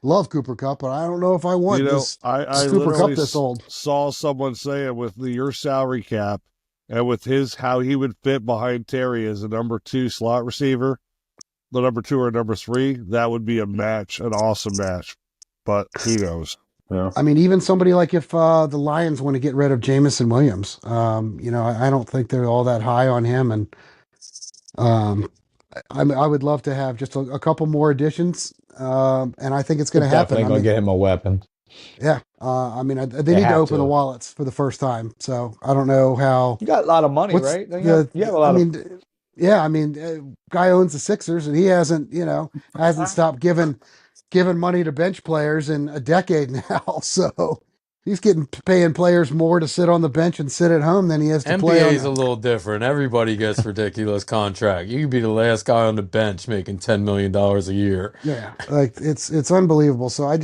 love Cooper Kupp, but I don't know if I want this I Cooper Kupp literally this old. saw someone say it with your salary cap and with how he would fit behind Terry as a number 2 slot receiver, the number 2 or number 3, that would be an awesome match. But who knows? Yeah. I mean, even somebody like if the Lions want to get rid of Jamison Williams, I don't think they're all that high on him, and I would love to have just a couple more additions, and I think it's going to happen. Definitely going to get him a weapon. Yeah, they need to open the wallets for the first time. So I don't know how. You got a lot of money, right? You have a lot guy owns the Sixers, and he hasn't stopped giving money to bench players in a decade now. So he's paying players more to sit on the bench and sit at home than he is to play. NBA is a little different. Everybody gets ridiculous contract. You could be the last guy on the bench making $10 million a year. Yeah, it's unbelievable. So I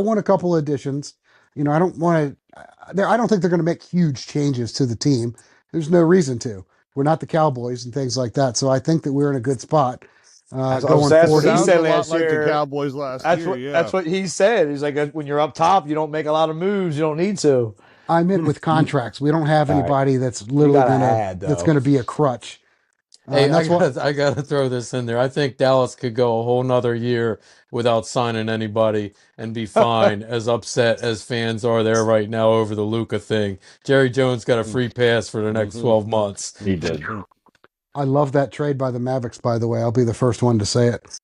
want a couple of additions. I don't want to. I don't think they're going to make huge changes to the team. There's no reason to. We're not the Cowboys and things like that. So I think that we're in a good spot. Going forward. He said last last year. Like the Cowboys last year. That's what he said. He's like, when you're up top, you don't make a lot of moves. You don't need to. I meant with contracts. We don't have anybody that's literally that's going to be a crutch. Hey, I got to throw this in there. I think Dallas could go a whole nother year without signing anybody and be fine, as upset as fans are there right now over the Luka thing. Jerry Jones got a free pass for the next 12 months. He did. I love that trade by the Mavericks, by the way. I'll be the first one to say it.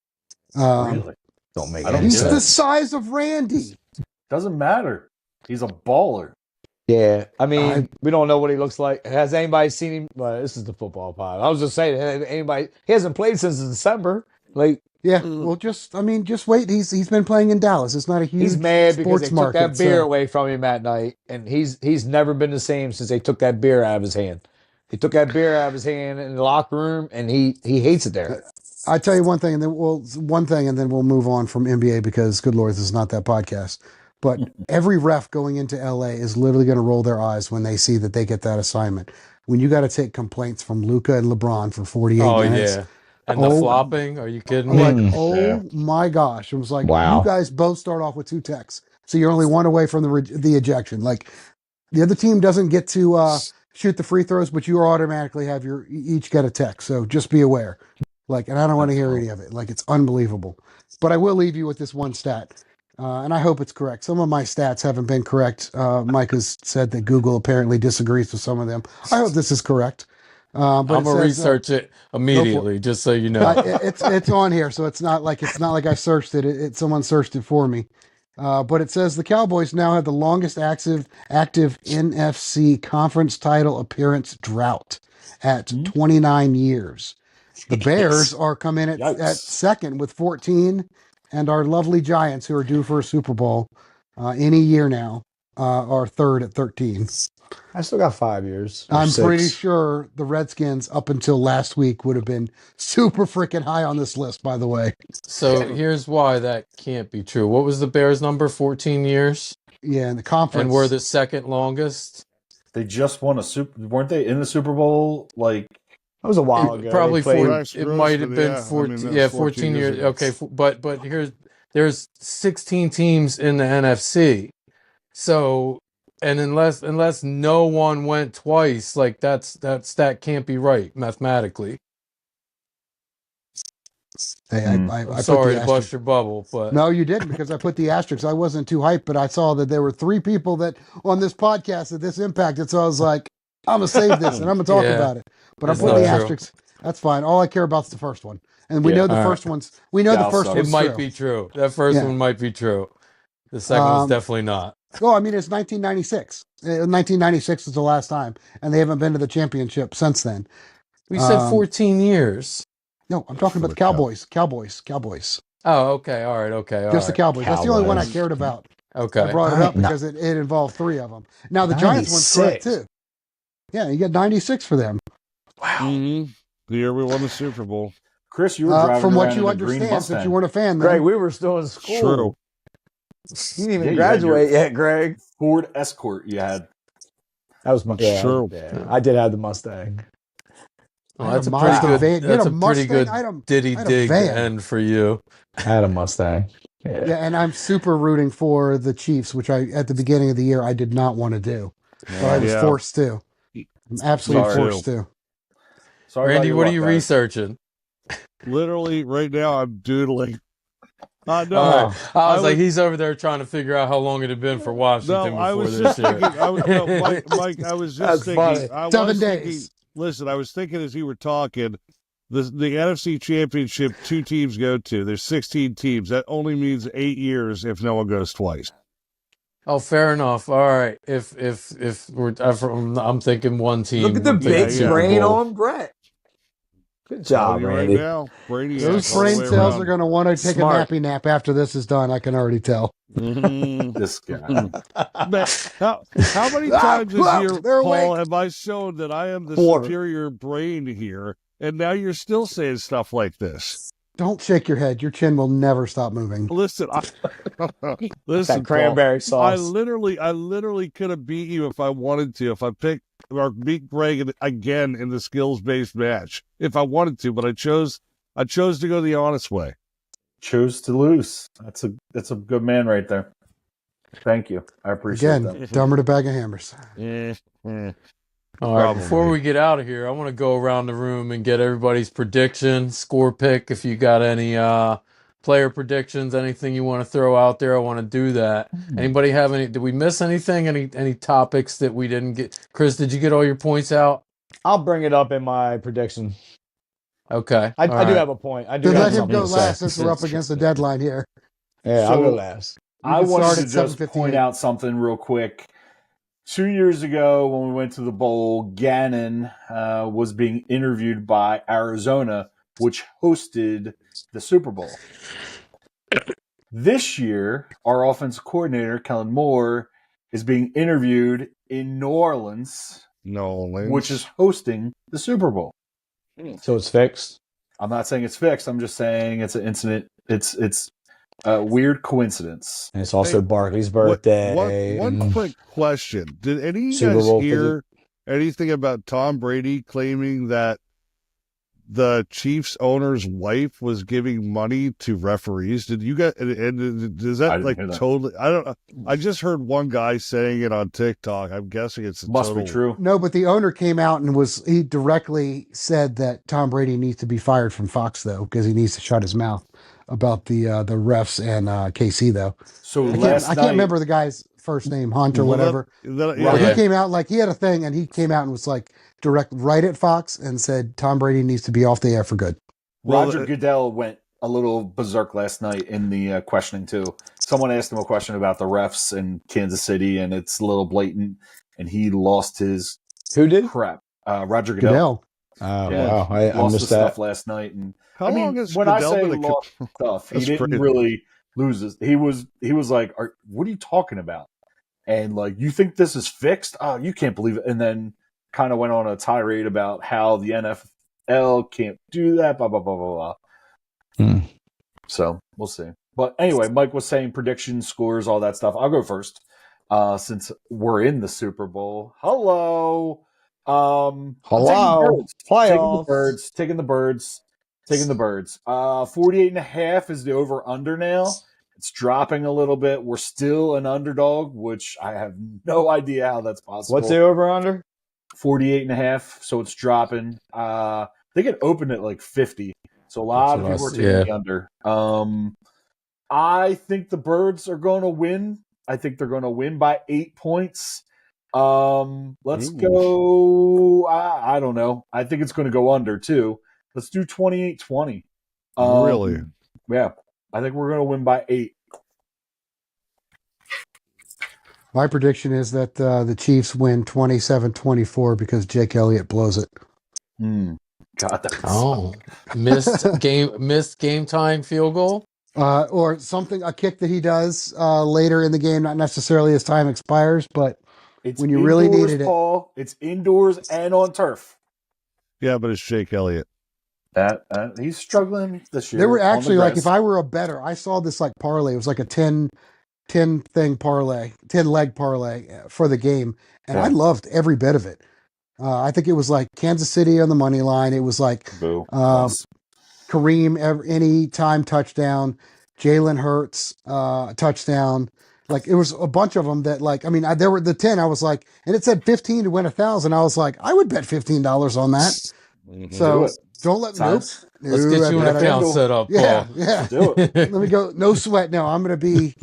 Really? Don't make any He's sense. the size of Randy. Doesn't matter. He's a baller. Yeah, we don't know what he looks like. Has anybody seen him? Well, this is the football pod. I was just saying, he hasn't played since December. Well, just wait. He's been playing in Dallas. It's not a huge. He's mad because they took that beer so. away from him that night, and he's never been the same since they took that beer out of his hand. He took that beer out of his hand in the locker room, and he hates it there. I tell you one thing, and then we'll move on from NBA because, good Lord, this is not that podcast. But every ref going into LA is literally going to roll their eyes when they see that they get that assignment. When you got to take complaints from Luka and LeBron for 48 minutes. Yeah. And the flopping? Are you kidding me? My gosh. It was like, wow. You guys both start off with 2 techs. So you're only one away from the ejection. Like, the other team doesn't get to shoot the free throws, but you automatically have each get a tech. So just be aware. And I don't want to hear any of it. It's unbelievable. But I will leave you with this one stat. And I hope it's correct. Some of my stats haven't been correct. Mike has said that Google apparently disagrees with some of them. I hope this is correct. But I'm gonna research it immediately, just so you know. It's on here, so it's not like I searched it. Someone searched it for me. But it says the Cowboys now have the longest active NFC conference title appearance drought at 29 years. The Bears are coming at second with 14. And our lovely Giants, who are due for a Super Bowl any year now, are third at 13. I still got 5 years. or I'm pretty 6. sure the Redskins up until last week would have been super freaking high on this list, by the way. So here's why that can't be true. What was the Bears' number? 14 years? Yeah, in the conference. And we're the second longest? They just won weren't they in the Super Bowl? Like, That was a while ago. Probably They played- Max it might have been Grossman, 14. that was Yeah, 14 years. ago. Okay, but there's 16 teams in the NFC. So, and unless no one went twice, like that stat can't be right mathematically. Hey, I'm I put sorry the to bust asterisk. your bubble, but No, you didn't, because I put the asterisks. I wasn't too hyped, but I saw that there were 3 people that on this podcast that this impacted. So I was like, I'm gonna save this and I'm gonna talk Yeah, about it. But I'm that's putting the not true. asterisks. That's fine. All I care about is the first one, and we Yeah, know the all first one's. We know the Dallas first sucks. it one's might true. be true. That first Yeah. one might be true. The second one's Um, definitely not. Well, I mean, it's 1996. 1996 is the last time, and they haven't been to the championship since then. We said um, 14 years. No, I'm talking about the Cowboys. Cowboys. Oh, okay. All right. Okay. All Just the right. Cowboys. That's the only one I Cowboys. cared about. I Okay. brought it up Alright, because it involved 3 of them. Now, the Giants one's correct, 96. too. Yeah, you got 96 for them. Mm-hmm. The year we won the Super Bowl. Chris, you were driving From what around you in a green understand, since Mustang. you weren't a fan, then. Greg, we were still in school. True. You didn't even Yeah, you had graduate yet, Greg. Ford Escort you had. That was my True. Yeah, I did have the Mustang. Well, I had that's a a pretty Mazda good. van. You had That's a a pretty Mustang? good I had a- ditty I had a dig van. end for you. I had a Mustang. Yeah, and I'm super rooting for the Chiefs, which at the beginning of the year, I did not want to do. But I was Yeah. forced to. I'm absolutely Sorry. forced to. Sorry Randy, about what are your you luck, guys. researching? Literally, right now, I'm doodling. No, I was I like, was- he's over there trying to figure out how long it had been for Washington no, I before was this just year. thinking. Mike, I was just That's thinking. funny. I was 7 thinking- days. Listen, I was thinking as you were talking, the NFC Championship 2 teams go to. There's 16 teams. That only means 8 years if no one goes twice. Oh, fair enough. All right. If we're, I'm thinking one team. Look at the I'm thinking big Super brain Bowl. on Brett. Good Telling job, you Randy. right now, Brady. Those brain cells are going to want to take Smart. a nappy nap after this is done. I can already tell. This guy. How many times this year, They're Paul, awake. have I shown that I am the Quarter. superior brain here, and now you're still saying stuff like this? Don't shake your head. Your chin will never stop moving. Listen, listen, That Paul, cranberry I sauce. literally could have beat you if I wanted to. If I picked or beat Greg again in the skills-based match, if I wanted to, but I chose to go the honest way. Chose to lose. That's a good man right there. Thank you. I appreciate Again, that. dumber to bag of hammers. All right. Probably. Before we get out of here, I want to go around the room and get everybody's prediction, score pick. If you got any player predictions, anything you want to throw out there, I want to do that. Anybody have any? Did we miss anything? Any topics that we didn't get? Chris, did you get all your points out? I'll bring it up in my prediction. Okay. I All do right. have a point. I do Then have let him something go to say. last since we're up against the deadline here. Yeah, I'll So- go last. I can wanted start to at just 7:58. point out something real quick. 2 years ago, when we went to the bowl, Gannon was being interviewed by Arizona, which hosted the Super Bowl. This year, our offensive coordinator, Kellen Moore, is being interviewed in New Orleans, No, Lance. which is hosting the Super Bowl. So it's fixed. I'm not saying it's fixed. I'm just saying it's an incident. It's a weird coincidence. And it's also Hey, Barkley's birthday. One and- quick question: did any of you Super guys Bowl hear anything about Tom Brady claiming that the Chiefs owner's wife was giving money to referees? Did you guys? And does I that didn't like hear that. totally? I don't know. I just heard one guy saying it on TikTok. I'm guessing it's a Must total, be true. No, but the owner came out and he directly said that Tom Brady needs to be fired from Fox, though, because he needs to shut his mouth about the refs and KC, though. So I last can't night, remember the guy's first name, Hunt or Well, whatever. that- But Yeah. he came out he had a thing, and he came out and was like direct right at Fox and said Tom Brady needs to be off the air for good. Well, Roger Goodell went a little berserk last night in the questioning too. Someone asked him a question about the refs in Kansas City, and it's a little blatant, and he lost his Who did? crap. Roger Goodell Goodell. Oh, Yeah. wow. I lost his missed that. stuff last night, and How I long mean, has when I Goodell say been a lost stuff, he That's didn't crazy. really lose his. He was like, "What are you talking about?" and like, you think this is fixed? Oh, you can't believe it. And then kind of went on a tirade about how the NFL can't do that, blah, blah, blah, blah, blah. So we'll see. But anyway, Mike was saying predictions, scores, all that stuff. I'll go first since we're in the Super Bowl. Hello. Hello. Playoffs. Taking the birds. 48.5 is the over under now. It's dropping a little bit. We're still an underdog, which I have no idea how that's possible. What's the over under? 48.5. So it's dropping. I think it opened at like 50. So a lot of people are taking the under. I think the birds are going to win. I think they're going to win by 8 points. Let's go. I don't know. I think it's going to go under too. Let's do 28-20. Really? Yeah. I think we're going to win by 8. My prediction is that the Chiefs win 27-24 because Jake Elliott blows it. God, missed game time field goal. Or something, a kick that he does later in the game, not necessarily as time expires, but it's when you really needed it. Paul, it's indoors and on turf. Yeah, but it's Jake Elliott. That he's struggling this year. There were actually, like, if I were a bettor, I saw this like parlay. It was like a 10 thing parlay, 10 leg parlay for the game, and I loved every bit of it. I think it was like Kansas City on the money line. It was like Kareem any time touchdown, Jalen Hurts touchdown. Like, it was a bunch of them that, like, I mean, there were the 10. I was like, and it said 15 to win 1,000. I was like, I would bet $15 on that. So don't let me. Let's get you an account set up. Yeah, Paul. yeah. Do it. Let me go. No sweat. No, I'm gonna be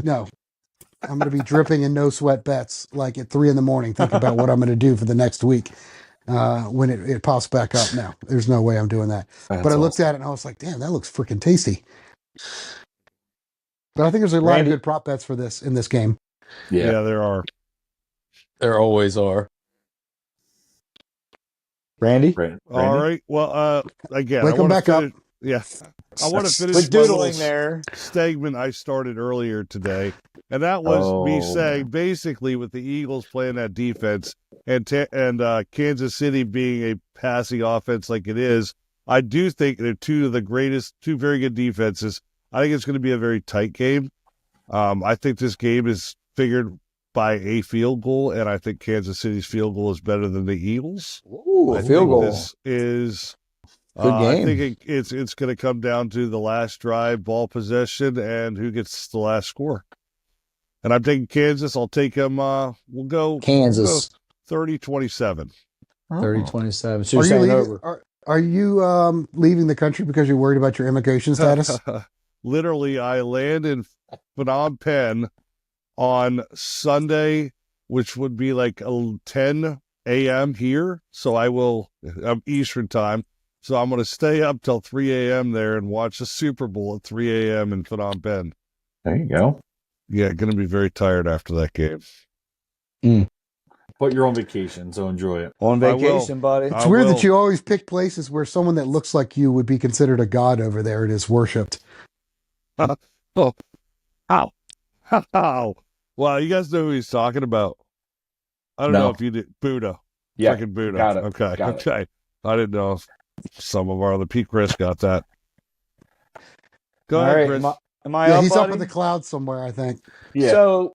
dripping in no sweat bets like at 3 a.m. thinking about what I'm gonna do for the next week. When it pops back up. Now there's no way I'm doing that. But I looked at it and I was like, damn, that looks freaking tasty. But I think there's a lot of good prop bets for this in this game. Yeah, there are. There always are. Randy? All right. Well, again, Wake them back up. Yeah. I want to finish with doodling there segment I started earlier today, and that was me saying basically with the Eagles playing that defense and Kansas City being a passing offense like it is, I do think they're two very good defenses. I think it's going to be a very tight game. I think this game is figured by a field goal, and I think Kansas City's field goal is better than the Eagles. Ooh, a field goal. This is good game. I think it's going to come down to the last drive, ball possession, and who gets the last score. And I'm taking Kansas. I'll take them. We'll go Kansas. 30-27. 30-27. So you're saying over. Are you leaving the country because you're worried about your immigration status? Literally, I land in Phnom Penh on Sunday, which would be like 10 a.m. here. So I will, Eastern time. So I'm going to stay up till 3 a.m. there and watch the Super Bowl at 3 a.m. in Phnom Penh. There you go. Yeah, going to be very tired after that game. But you're on vacation, so enjoy it. On vacation, buddy. It's weird that you always pick places where someone that looks like you would be considered a god over there and is worshipped. Oh, how? Well, you guys know who he's talking about. I don't know if you did. Buddha. Yeah. Freaking Buddha. Got it. Okay. Got it. Okay. I didn't know if some of our other Pete Chris got that. Go All ahead, right. Chris. Am I up, he's buddy? up in the clouds somewhere, I think. Yeah. So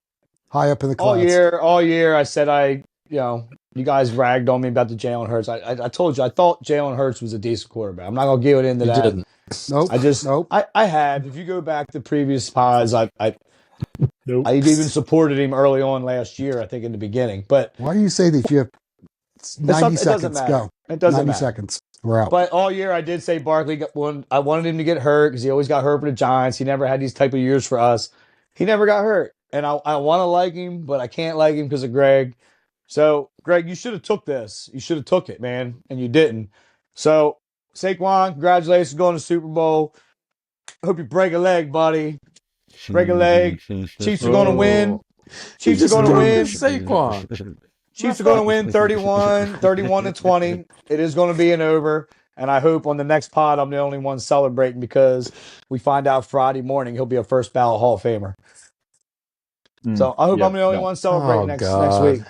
high up in the clouds. all year, I said you guys ragged on me about the Jalen Hurts. I told you I thought Jalen Hurts was a decent quarterback. I'm not gonna get into that. Didn't. Nope. I have. If you go back to previous pods, I even supported him early on last year. I think in the beginning, but why do you say that you have 90 seconds? Go. It doesn't 90 matter. seconds. We're out. But all year I did say Barkley got one. I wanted him to get hurt because he always got hurt for the Giants. He never had these type of years for us. He never got hurt, and I want to like him, but I can't like him because of Greg. So Greg, you should have took this. You should have took it, man, and you didn't. So Saquon, congratulations, going to Super Bowl. Hope you break a leg, buddy. Break a leg. Chiefs are going to win. Chiefs are going to win. Saquon. Chiefs are going to win 31-20. It is going to be an over. And I hope on the next pod, I'm the only one celebrating because we find out Friday morning he'll be a first ballot Hall of Famer. So I hope I'm the only one celebrating next week.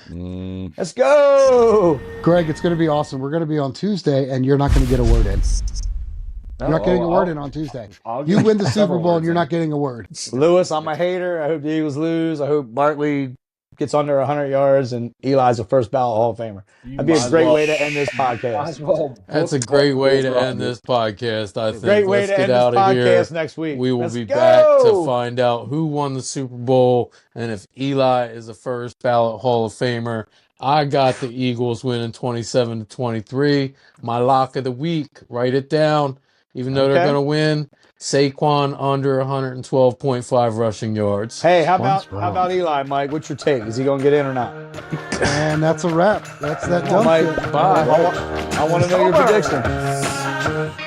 Let's go, Greg. It's going to be awesome. We're going to be on Tuesday, and you're not going to get a word in. You're not getting a word in on Tuesday. You win the Super Bowl, and you're not getting a word. Lewis, I'm a hater. I hope the Eagles lose. I hope Barkley gets under 100 yards, and Eli's a first ballot Hall of Famer. That'd be a great way to end this podcast. That's a great way to end this podcast, I think. Great way Let's to get end out this of podcast here. next week. We will Let's be go! back to find out who won the Super Bowl and if Eli is a first ballot Hall of Famer. I got the Eagles winning 27-23. My lock of the week, write it down. Even though they're going to win, Saquon under 112.5 rushing yards. Hey, how about Eli, Mike? What's your take? Is he going to get in or not? And that's a wrap. That's that done. Mike, shit. bye. I want to know your prediction.